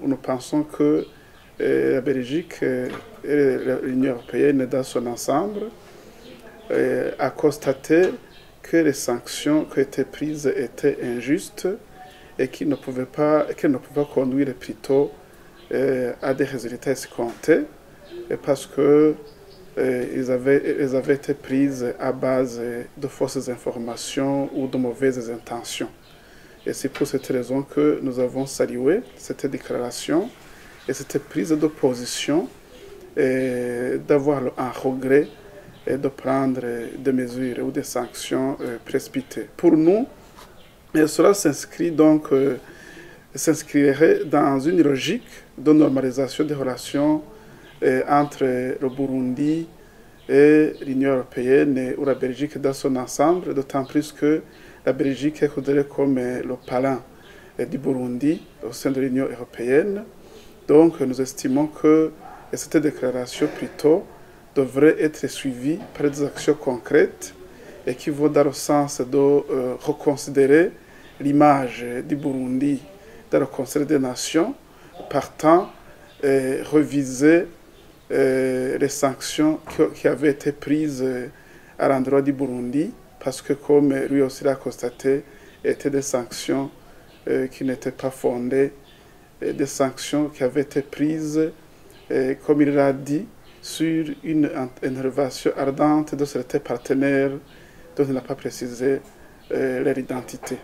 nous pensons que la Belgique et l'Union européenne dans son ensemble a constaté que les sanctions qui étaient prises étaient injustes et qu'elles ne pouvaient pas conduire plutôt à des résultats escomptés parce que elles avaient été prises à base de fausses informations ou de mauvaises intentions. Et c'est pour cette raison que nous avons salué cette déclaration et cette prise de position d'avoir un regret et de prendre des mesures ou des sanctions précipitées. Pour nous, cela s'inscrirait dans une logique de normalisation des relations entre le Burundi et l'Union européenne ou la Belgique dans son ensemble, d'autant plus que la Belgique est considérée comme le parrain du Burundi au sein de l'Union européenne. Donc nous estimons que cette déclaration plutôt devrait être suivie par des actions concrètes et qui vont dans le sens de reconsidérer l'image du Burundi dans le Conseil des Nations, partant reviser les sanctions qui avaient été prises à l'endroit du Burundi, parce que comme lui aussi l'a constaté, étaient des sanctions qui n'étaient pas fondées, des sanctions qui avaient été prises, comme il l'a dit, sur une intervention ardente de certains partenaires dont il n'a pas précisé leur identité.